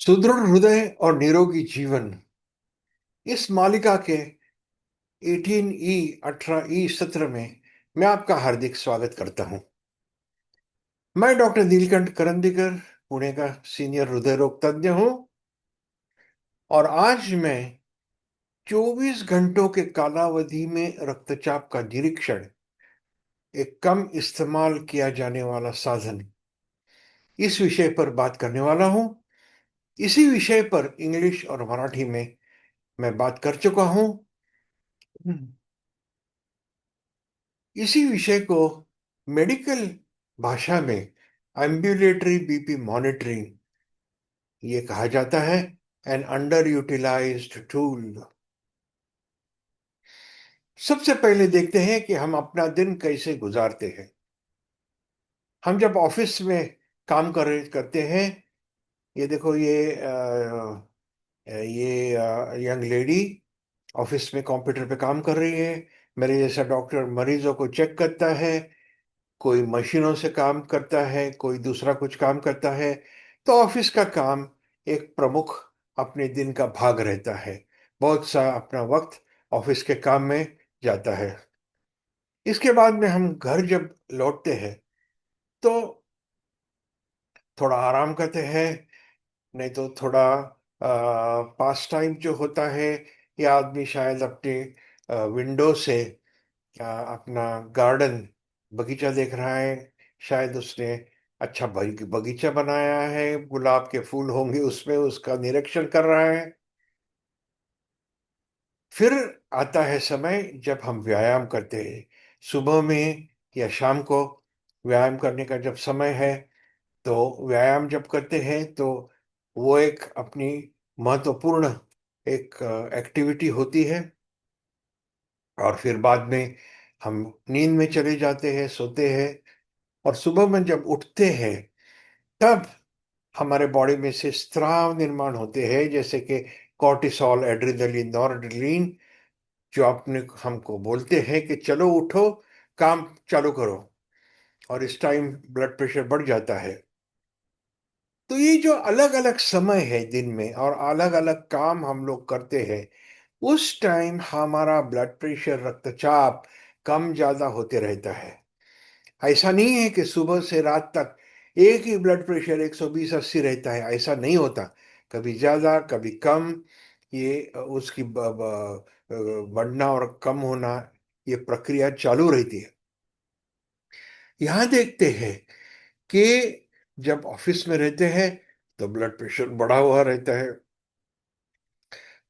सुदृढ़ हृदय और निरोगी जीवन इस मालिका के 18 सत्र में मैं आपका हार्दिक स्वागत करता हूं। मैं डॉक्टर नीलकंठ करंदीकर पुणे का सीनियर हृदय रोग तज्ञ हूं और आज मैं 24 घंटों के कालावधि में रक्तचाप का निरीक्षण, एक कम इस्तेमाल किया जाने वाला साधन, इस विषय पर बात करने वाला हूं। इसी विषय पर इंग्लिश और मराठी में मैं बात कर चुका हूं। इसी विषय को मेडिकल भाषा में एम्बुलेटरी बीपी मॉनिटरिंग ये कहा जाता है, एन अंडर यूटिलाइज्ड टूल। सबसे पहले देखते हैं कि हम अपना दिन कैसे गुजारते हैं। हम जब ऑफिस में काम करते हैं, ये देखो, ये यंग लेडी ऑफिस में कंप्यूटर पे काम कर रही है। मेरे जैसा डॉक्टर मरीजों को चेक करता है, कोई मशीनों से काम करता है, कोई दूसरा कुछ काम करता है। तो ऑफिस का काम एक प्रमुख अपने दिन का भाग रहता है। बहुत सा अपना वक्त ऑफिस के काम में जाता है। इसके बाद में हम घर जब लौटते हैं तो थोड़ा आराम करते हैं, नहीं तो थोड़ा पास टाइम जो होता है, या आदमी शायद अपने विंडो से अपना गार्डन, बगीचा देख रहा है। शायद उसने अच्छा बगीचा बनाया है, गुलाब के फूल होंगे उसमें, उसका निरीक्षण कर रहा है। फिर आता है समय जब हम व्यायाम करते हैं, सुबह में या शाम को। व्यायाम करने का जब समय है तो व्यायाम जब करते हैं तो वो एक अपनी महत्वपूर्ण एक एक्टिविटी होती है। और फिर बाद में हम नींद में चले जाते हैं, सोते हैं। और सुबह में जब उठते हैं तब हमारे बॉडी में से स्राव निर्माण होते हैं, जैसे कि कॉर्टिसोल, एड्रेनलिन, नॉरएड्रेनलिन, जो अपने हमको बोलते हैं कि चलो उठो, काम चालू करो। और इस टाइम ब्लड प्रेशर बढ़ जाता है। तो ये जो अलग अलग समय है दिन में और अलग अलग काम हम लोग करते हैं, उस टाइम हमारा ब्लड प्रेशर, रक्तचाप कम ज्यादा होते रहता है। ऐसा नहीं है कि सुबह से रात तक एक ही ब्लड प्रेशर 120-80 रहता है, ऐसा नहीं होता। कभी ज्यादा, कभी कम। ये उसकी बढ़ना और कम होना, ये प्रक्रिया चालू रहती है। यहाँ देखते हैं कि जब ऑफिस में रहते हैं तो ब्लड प्रेशर बढ़ा हुआ रहता है।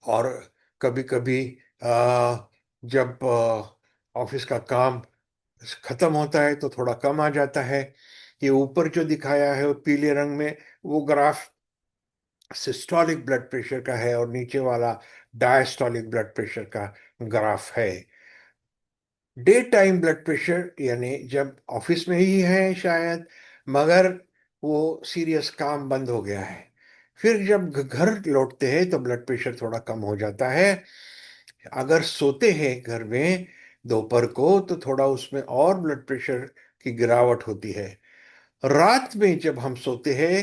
और कभी कभी जब ऑफिस का काम खत्म होता है तो थोड़ा कम आ जाता है। ये ऊपर जो दिखाया है वो पीले रंग में, वो ग्राफ सिस्टोलिक ब्लड प्रेशर का है, और नीचे वाला डायस्टोलिक ब्लड प्रेशर का ग्राफ है। डे टाइम ब्लड प्रेशर यानी जब ऑफिस में ही है शायद, मगर वो सीरियस काम बंद हो गया है। फिर जब घर लौटते हैं तो ब्लड प्रेशर थोड़ा कम हो जाता है। अगर सोते हैं घर में दोपहर को तो थोड़ा उसमें और ब्लड प्रेशर की गिरावट होती है। रात में जब हम सोते हैं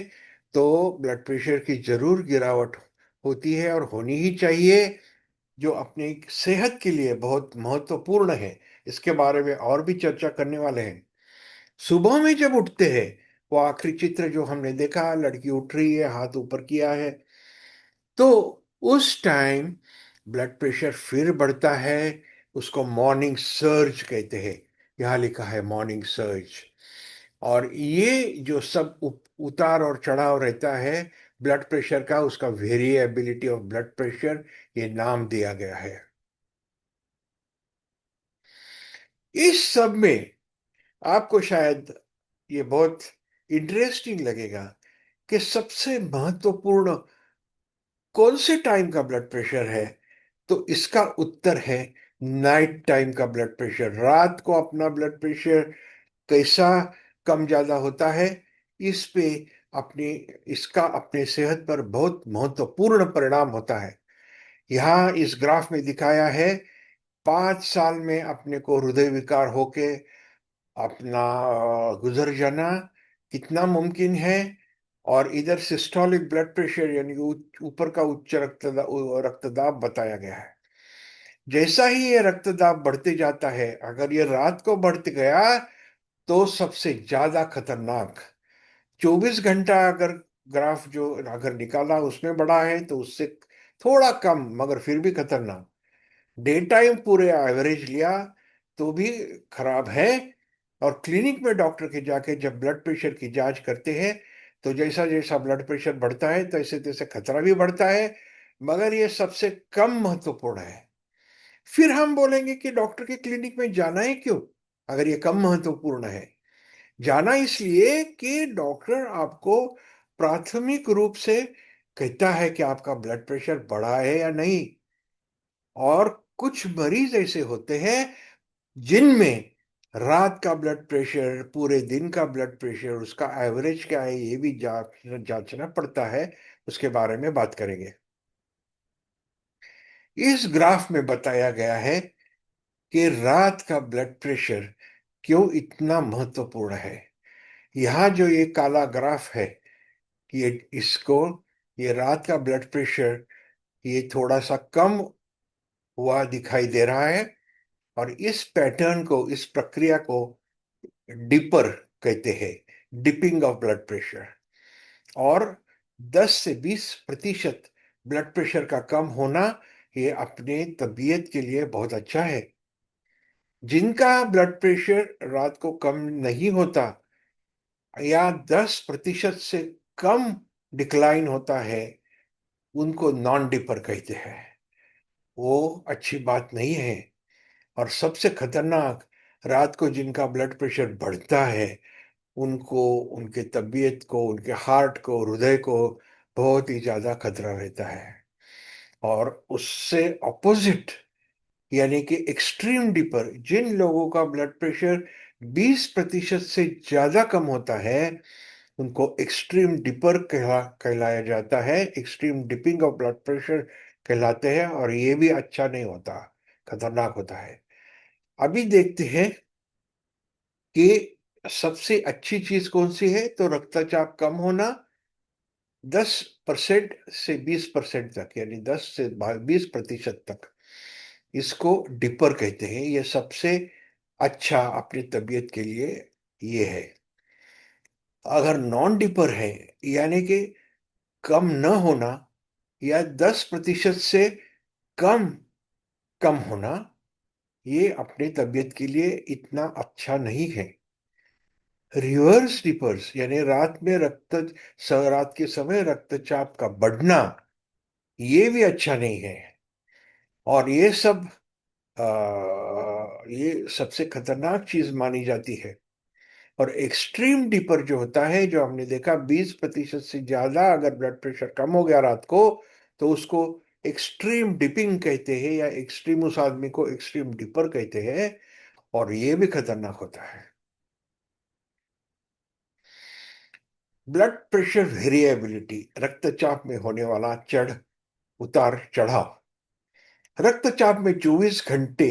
तो ब्लड प्रेशर की जरूर गिरावट होती है, और होनी ही चाहिए, जो अपनी सेहत के लिए बहुत महत्वपूर्ण है। इसके बारे में और भी चर्चा करने वाले हैं। सुबह में जब उठते हैं, वो आखिरी चित्र जो हमने देखा, लड़की उठ रही है, हाथ ऊपर किया है, तो उस टाइम ब्लड प्रेशर फिर बढ़ता है। उसको मॉर्निंग सर्ज कहते हैं। यहाँ लिखा है मॉर्निंग सर्ज। और ये जो सब उतार और चढ़ाव रहता है ब्लड प्रेशर का, उसका वेरिएबिलिटी ऑफ ब्लड प्रेशर, ये नाम दिया गया है। इस सब में आपको शायद ये बहुत इंटरेस्टिंग लगेगा कि सबसे महत्वपूर्ण कौन से टाइम का ब्लड प्रेशर है। तो इसका उत्तर है नाइट टाइम का ब्लड प्रेशर। रात को अपना ब्लड प्रेशर कैसा कम ज्यादा होता है, इस पे अपनी इसका अपने सेहत पर बहुत महत्वपूर्ण परिणाम होता है। यहाँ इस ग्राफ में दिखाया है 5 साल में अपने को हृदय विकार होके अपना गुजर जाना कितना मुमकिन है, और इधर सिस्टोलिक ब्लड प्रेशर यानी कि ऊपर का उच्च रक्तदाब रक्तदाब बताया गया है। जैसा ही ये रक्तदाब बढ़ते जाता है, अगर ये रात को बढ़ते गया तो सबसे ज्यादा खतरनाक। 24 घंटा अगर ग्राफ जो अगर निकाला उसमें बढ़ा है तो उससे थोड़ा कम मगर फिर भी खतरनाक। डे टाइम पूरे एवरेज लिया तो भी खराब है। और क्लिनिक में डॉक्टर के जाके जब ब्लड प्रेशर की जांच करते हैं तो जैसा जैसा ब्लड प्रेशर बढ़ता है तैसे तैसे खतरा भी बढ़ता है, मगर ये सबसे कम महत्वपूर्ण है। फिर हम बोलेंगे कि डॉक्टर के क्लिनिक में जाना है क्यों, अगर ये कम महत्वपूर्ण है। जाना इसलिए कि डॉक्टर आपको प्राथमिक रूप से कहता है कि आपका ब्लड प्रेशर बढ़ा है या नहीं। और कुछ मरीज ऐसे होते हैं जिनमें रात का ब्लड प्रेशर, पूरे दिन का ब्लड प्रेशर, उसका एवरेज क्या है ये भी जांचना पड़ता है। उसके बारे में बात करेंगे। इस ग्राफ में बताया गया है कि रात का ब्लड प्रेशर क्यों इतना महत्वपूर्ण है। यहाँ जो ये काला ग्राफ है, ये इसको ये रात का ब्लड प्रेशर ये थोड़ा सा कम हुआ दिखाई दे रहा है। और इस पैटर्न को, इस प्रक्रिया को डिपर कहते हैं, डिपिंग ऑफ ब्लड प्रेशर। और 10 से 20% ब्लड प्रेशर का कम होना ये अपने तबीयत के लिए बहुत अच्छा है। जिनका ब्लड प्रेशर रात को कम नहीं होता या 10% से कम डिक्लाइन होता है, उनको नॉन डिपर कहते हैं। वो अच्छी बात नहीं है। और सबसे खतरनाक, रात को जिनका ब्लड प्रेशर बढ़ता है उनको, उनके तबीयत को, उनके हार्ट को, हृदय को बहुत ही ज्यादा खतरा रहता है। और उससे ऑपोजिट यानी कि एक्सट्रीम डिपर, जिन लोगों का ब्लड प्रेशर 20% से ज्यादा कम होता है उनको एक्सट्रीम डिपर कहलाया जाता है, extreme dipping of blood pressure कहलाते हैं। और ये भी अच्छा नहीं होता, खतरनाक होता है। अभी देखते हैं कि सबसे अच्छी चीज कौन सी है। तो रक्तचाप कम होना 10% से 20% तक, यानी 10 से 20% तक, इसको डिपर कहते हैं। ये सबसे अच्छा अपनी तबीयत के लिए ये है। अगर नॉन डिपर है यानी कि कम न होना या 10% से कम कम होना, ये अपनी तबीयत के लिए इतना अच्छा नहीं है। रिवर्स डिपर्स यानी रात के समय रक्तचाप का बढ़ना, ये भी अच्छा नहीं है। और ये सबसे खतरनाक चीज मानी जाती है। और एक्सट्रीम डिपर जो होता है, जो हमने देखा 20% से ज्यादा अगर ब्लड प्रेशर कम हो गया रात को तो उसको एक्सट्रीम डिपिंग कहते हैं, या एक्सट्रीम उस आदमी को एक्सट्रीम डिपर कहते हैं। और ये भी खतरनाक होता है। ब्लड प्रेशर वेरिएबिलिटी, रक्तचाप में होने वाला चढ़ उतार चढ़ाव। रक्तचाप में 24 घंटे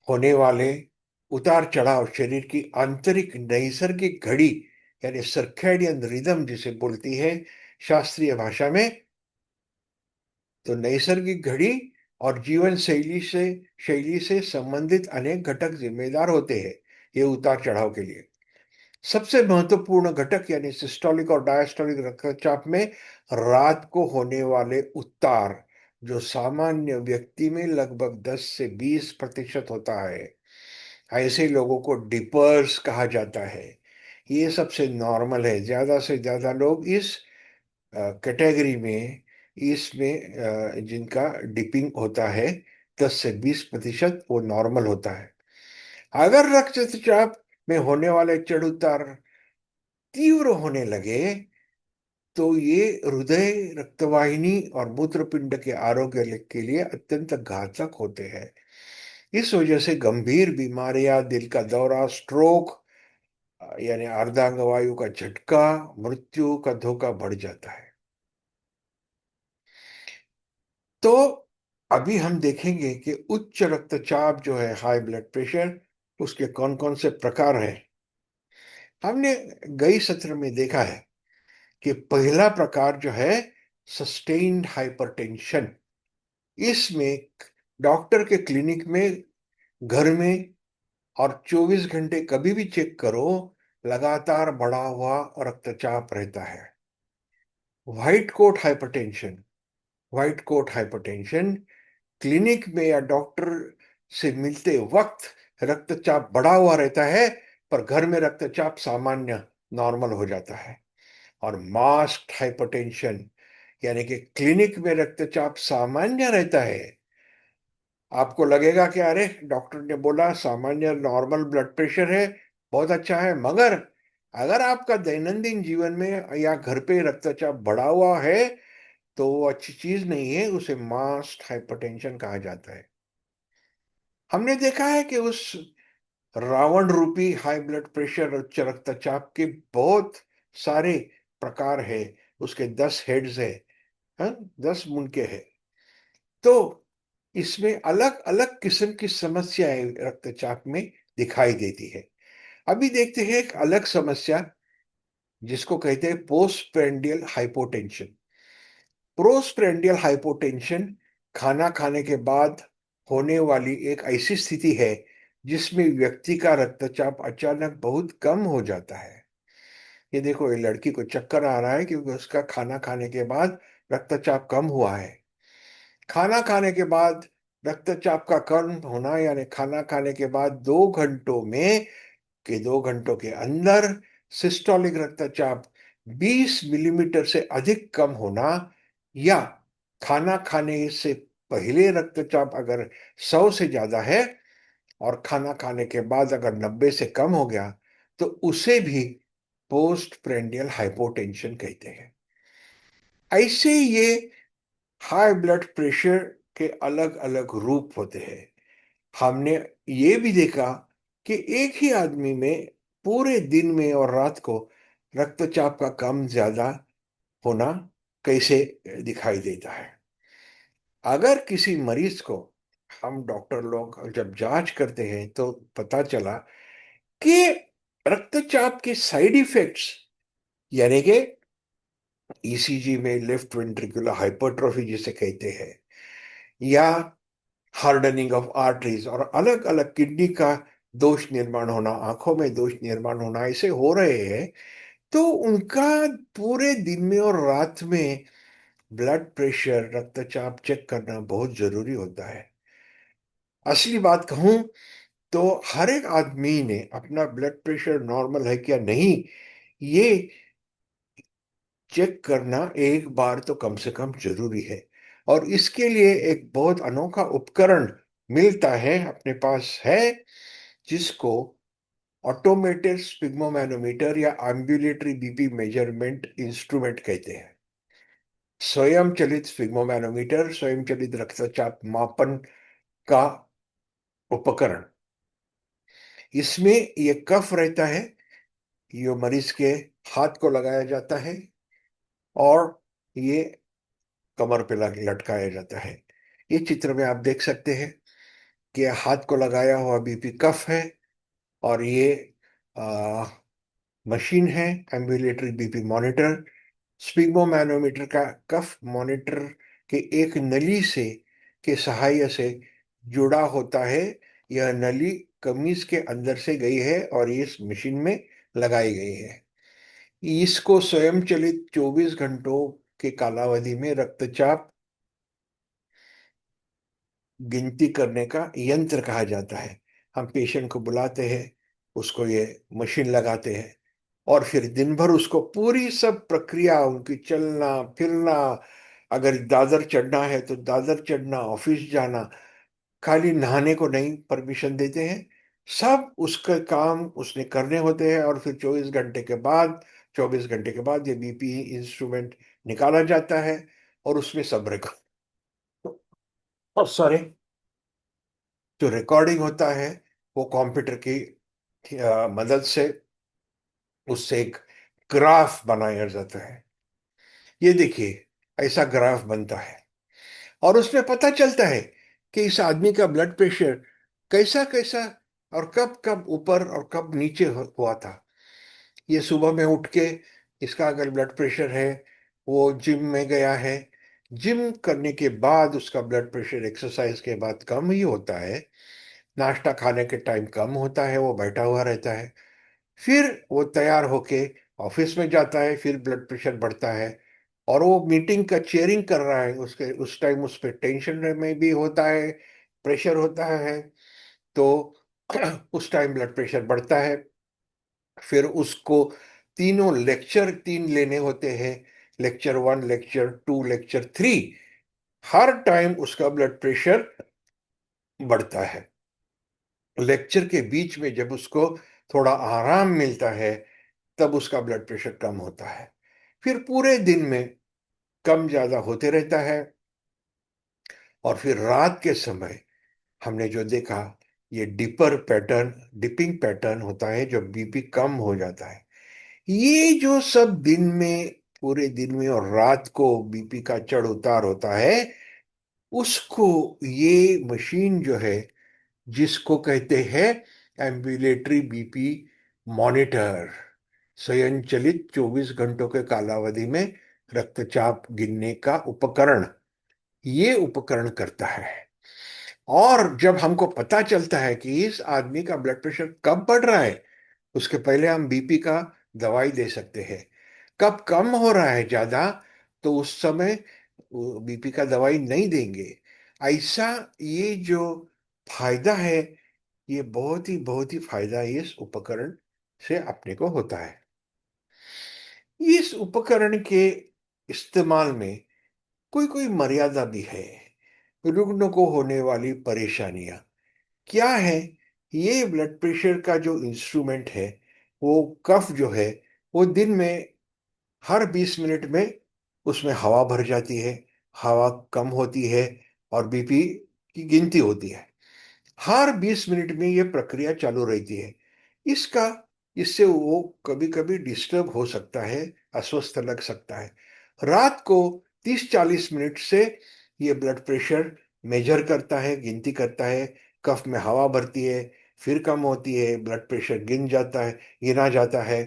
होने वाले उतार चढ़ाव शरीर की आंतरिक नैसर्गिक घड़ी यानी सर्कैडियन रिदम जिसे बोलती है शास्त्रीय भाषा में। तो नैसर्गिक घड़ी और जीवन शैली से संबंधित अनेक घटक जिम्मेदार होते हैं ये उतार चढ़ाव के लिए। सबसे महत्वपूर्ण घटक यानी सिस्टोलिक और डायस्टोलिक रक्तचाप में रात को होने वाले उतार, जो सामान्य व्यक्ति में लगभग 10 से 20% होता है, ऐसे लोगों को डिपर्स कहा जाता है। ये सबसे नॉर्मल है। ज्यादा से ज्यादा लोग इस कैटेगरी में, इसमें जिनका डिपिंग होता है 10 से 20%, वो नॉर्मल होता है। अगर रक्तचाप में होने वाले चढ़ उतार तीव्र होने लगे तो ये हृदय, रक्तवाहिनी और मूत्रपिंड के आरोग्य के लिए अत्यंत घातक होते हैं। इस वजह से गंभीर बीमारियां, दिल का दौरा, स्ट्रोक यानी अर्धांग वायु का झटका, मृत्यु का धोखा बढ़ जाता है। तो अभी हम देखेंगे कि उच्च रक्तचाप जो है, हाई ब्लड प्रेशर, उसके कौन कौन से प्रकार हैं। हमने गई सत्र में देखा है कि पहला प्रकार जो है सस्टेन्ड हाइपरटेंशन, इसमें डॉक्टर के क्लिनिक में, घर में, और 24 घंटे कभी भी चेक करो, लगातार बढ़ा हुआ रक्तचाप रहता है। White coat hypertension, white coat hypertension clinic में या डॉक्टर से मिलते वक्त रक्तचाप बढ़ा हुआ रहता है, पर घर में रक्तचाप सामान्य, नॉर्मल हो जाता है। और मास्क्ड हाइपरटेंशन, यानी कि क्लिनिक में रक्तचाप सामान्य रहता है, आपको लगेगा कि अरे डॉक्टर ने बोला सामान्य नॉर्मल ब्लड प्रेशर है, बहुत अच्छा है, मगर अगर आपका दैनंदिन जीवन में या घर पे रक्तचाप बढ़ा हुआ है तो वो अच्छी चीज नहीं है, उसे मास्ड हाइपरटेंशन कहा जाता है। हमने देखा है कि उस रावण रूपी हाई ब्लड प्रेशर, उच्च रक्तचाप के बहुत सारे प्रकार है, उसके 10 हेड्स है, हाँ? 10 मुंडके हैं। तो इसमें अलग अलग किस्म की समस्याएं रक्तचाप में दिखाई देती है। अभी देखते हैं एक अलग समस्या जिसको कहते हैं पोस्टप्रेंडियल हाइपोटेंशन। पोस्टप्रेंडियल हाइपोटेंशन खाना खाने के बाद होने वाली एक ऐसी स्थिति है जिसमें व्यक्ति का रक्तचाप अचानक बहुत कम हो जाता है। ये देखो, ये लड़की को चक्कर आ रहा है क्योंकि उसका खाना खाने के बाद रक्तचाप कम हुआ है। खाना खाने के बाद रक्तचाप का कम होना, यानी खाना खाने के बाद 2 घंटों में, के 2 घंटों के अंदर सिस्टोलिक रक्तचाप 20 मिलीमीटर से अधिक कम होना, या खाना खाने से पहले रक्तचाप अगर 100 से ज्यादा है और खाना खाने के बाद अगर 90 से कम हो गया, तो उसे भी पोस्ट प्रेंडियल हाइपोटेंशन कहते हैं। ऐसे ये हाई ब्लड प्रेशर के अलग अलग रूप होते हैं। हमने ये भी देखा कि एक ही आदमी में पूरे दिन में और रात को रक्तचाप का कम ज्यादा होना कैसे दिखाई देता है। अगर किसी मरीज को हम डॉक्टर लोग जब जांच करते हैं तो पता चला कि रक्तचाप के साइड इफेक्ट्स, यानी कि ईसीजी में लेफ्ट वेंट्रिकुलर हाइपरट्रोफी जिसे कहते हैं, या हार्डनिंग ऑफ आर्टरीज, और अलग अलग किडनी का दोष निर्माण होना, आंखों में दोष निर्माण होना, ऐसे हो रहे हैं, तो उनका पूरे दिन में और रात में ब्लड प्रेशर, रक्तचाप चेक करना बहुत जरूरी होता है। असली बात कहूं तो हर एक आदमी ने अपना ब्लड प्रेशर नॉर्मल है क्या नहीं, ये चेक करना एक बार तो कम से कम जरूरी है। और इसके लिए एक बहुत अनोखा उपकरण मिलता है, अपने पास है, जिसको ऑटोमेटेड स्पिग्मोमैनोमीटर या एम्बुलेटरी बीपी मेजरमेंट इंस्ट्रूमेंट कहते हैं। स्वयं चलित स्पिग्मोमैनोमीटर, स्वयं चलित रक्तचाप मापन का उपकरण। इसमें ये कफ रहता है, ये मरीज के हाथ को लगाया जाता है, और ये कमर पे लटकाया जाता है। ये चित्र में आप देख सकते हैं कि हाथ को लगाया हुआ बीपी कफ है, और ये आ, मशीन है, एम्बुलेटरी बीपी मॉनिटर। स्पिग्मोमैनोमीटर का कफ मॉनिटर के एक नली से के सहायता से जुड़ा होता है। यह नली कमीज के अंदर से गई है और इस मशीन में लगाई गई है। इसको स्वयं चलित 24 घंटों के कालावधि में रक्तचाप गिनती करने का यंत्र कहा जाता है। हम पेशेंट को बुलाते हैं, उसको ये मशीन लगाते हैं, और फिर दिन भर उसको पूरी सब प्रक्रिया, उनकी चलना फिरना, अगर दादर चढ़ना है तो दादर चढ़ना, ऑफिस जाना, खाली नहाने को नहीं परमिशन देते हैं, सब उसका काम उसने करने होते हैं। और फिर 24 घंटे के बाद ये बीपी इंस्ट्रूमेंट निकाला जाता है, और उसमें सब रिकॉर्ड, और सारे जो रिकॉर्डिंग होता है वो कंप्यूटर की मदद से उससे एक ग्राफ बनाया जाता है। ये देखिए, ऐसा ग्राफ बनता है, और उसमें पता चलता है कि इस आदमी का ब्लड प्रेशर कैसा कैसा और कब कब ऊपर और कब नीचे हुआ था। ये सुबह में उठ के इसका अगर ब्लड प्रेशर है, वो जिम में गया है, जिम करने के बाद उसका ब्लड प्रेशर एक्सरसाइज के बाद कम ही होता है, नाश्ता खाने के टाइम कम होता है, वो बैठा हुआ रहता है, फिर वो तैयार होके ऑफिस में जाता है, फिर ब्लड प्रेशर बढ़ता है, और वो मीटिंग का चेयरिंग कर रहा है, उसके उस टाइम उस पर टेंशन में भी होता है, प्रेशर होता है, तो उस टाइम ब्लड प्रेशर बढ़ता है। फिर उसको तीनों लेक्चर तीन लेने होते हैं, lecture one, lecture two, lecture three, हर टाइम उसका ब्लड प्रेशर बढ़ता है। लेक्चर के बीच में जब उसको थोड़ा आराम मिलता है, तब उसका ब्लड प्रेशर कम होता है। फिर पूरे दिन में कम ज्यादा होते रहता है, और फिर रात के समय हमने जो देखा, ये डिपिंग पैटर्न होता है, जब बीपी कम हो जाता है। ये जो सब दिन में, पूरे दिन में और रात को बीपी का चढ़ उतार होता है, उसको ये मशीन जो है, जिसको कहते हैं एम्बुलेटरी बीपी मॉनिटर, स्वयंचलित 24 घंटों के कालावधि में रक्तचाप गिनने का उपकरण, ये उपकरण करता है। और जब हमको पता चलता है कि इस आदमी का ब्लड प्रेशर कब बढ़ रहा है, उसके पहले हम बीपी का दवाई दे सकते हैं। कब कम हो रहा है ज्यादा, तो उस समय बीपी का दवाई नहीं देंगे। ऐसा ये जो फायदा है, ये बहुत ही फायदा इस उपकरण से अपने को होता है। इस उपकरण के इस्तेमाल में कोई कोई मर्यादा भी है। रुग्ण को होने वाली परेशानियां क्या है? ये ब्लड प्रेशर का जो इंस्ट्रूमेंट है, वो कफ जो है, वो दिन में हर 20 मिनट में उसमें हवा भर जाती है, हवा कम होती है, और बीपी की गिनती होती है। हर 20 मिनट में ये प्रक्रिया चालू रहती है। इसका इससे वो कभी कभी डिस्टर्ब हो सकता है, अस्वस्थ लग सकता है। रात को 30-40 मिनट से ये ब्लड प्रेशर मेजर करता है, गिनती करता है, कफ में हवा भरती है, फिर कम होती है, ब्लड प्रेशर गिना जाता है।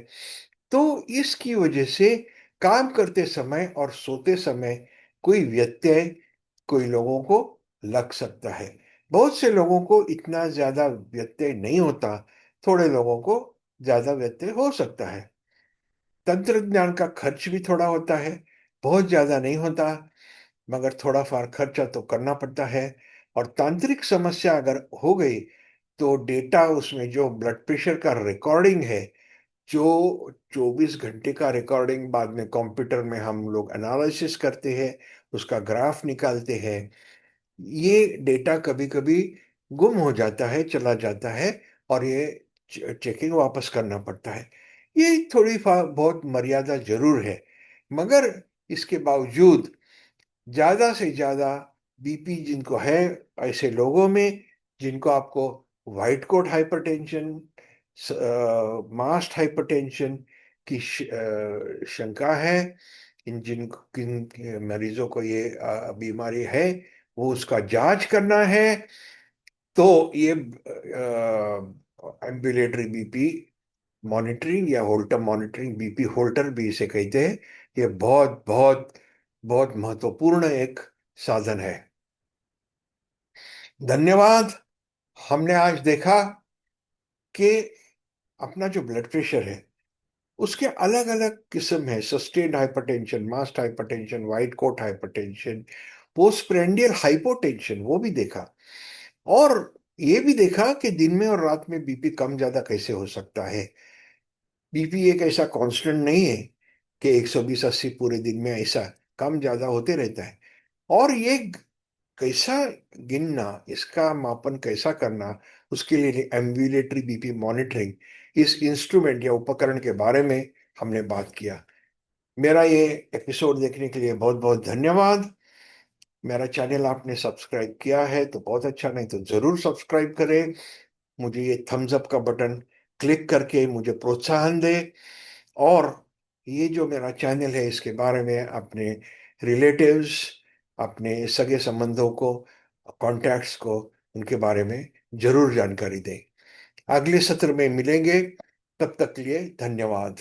तो इसकी वजह से काम करते समय और सोते समय कोई व्यत्यय कोई लोगों को लग सकता है। बहुत से लोगों को इतना ज्यादा व्यत्यय नहीं होता, थोड़े लोगों को ज्यादा व्यत्यय हो सकता है। तंत्रज्ञान का खर्च भी थोड़ा होता है, बहुत ज्यादा नहीं होता, मगर थोड़ा फार खर्चा तो करना पड़ता है। और तांत्रिक समस्या अगर हो गई, तो डेटा उसमें जो ब्लड प्रेशर का रिकॉर्डिंग है, जो 24 घंटे का रिकॉर्डिंग बाद में कंप्यूटर में हम लोग एनालिसिस करते हैं, उसका ग्राफ निकालते हैं, ये डेटा कभी कभी गुम हो जाता है, चला जाता है, और ये चेकिंग वापस करना पड़ता है। ये बहुत मर्यादा जरूर है, मगर इसके बावजूद ज्यादा से ज्यादा बीपी जिनको है, ऐसे लोगों में जिनको आपको वाइट कोट हाइपरटेंशन, मास्ट हाइपरटेंशन की शंका है, इन जिन किन मरीजों को ये बीमारी है, वो उसका जांच करना है, तो ये एम्बुलेटरी बीपी मॉनिटरिंग या होल्टर मॉनिटरिंग, बीपी होल्टर भी इसे कहते हैं, ये बहुत बहुत बहुत महत्वपूर्ण एक साधन है। धन्यवाद। हमने आज देखा कि अपना जो ब्लड प्रेशर है, उसके अलग अलग किस्म है, sustained hypertension, masked hypertension, white coat hypertension, postprandial hypotension, वो भी देखा। और ये भी देखा कि दिन में और रात में बीपी कम ज्यादा कैसे हो सकता है। बीपी एक ऐसा कांस्टेंट नहीं है कि 120-80 पूरे दिन में, ऐसा कम ज्यादा होते रहता है। और ये कैसा गिनना, इसका मापन कैसा करना, उसके लिए एम्बुलेटरी बीपी मॉनिटरिंग, इस इंस्ट्रूमेंट या उपकरण के बारे में हमने बात किया। मेरा ये एपिसोड देखने के लिए बहुत बहुत धन्यवाद। मेरा चैनल आपने सब्सक्राइब किया है तो बहुत अच्छा, नहीं तो जरूर सब्सक्राइब करें। मुझे ये थम्स अप का बटन क्लिक करके मुझे प्रोत्साहन दे। और ये जो मेरा चैनल है, इसके बारे में अपने रिलेटिव्स, अपने सगे संबंधों को, कॉन्टैक्ट्स को, उनके बारे में जरूर जानकारी दें। अगले सत्र में मिलेंगे, तब तक के लिए धन्यवाद।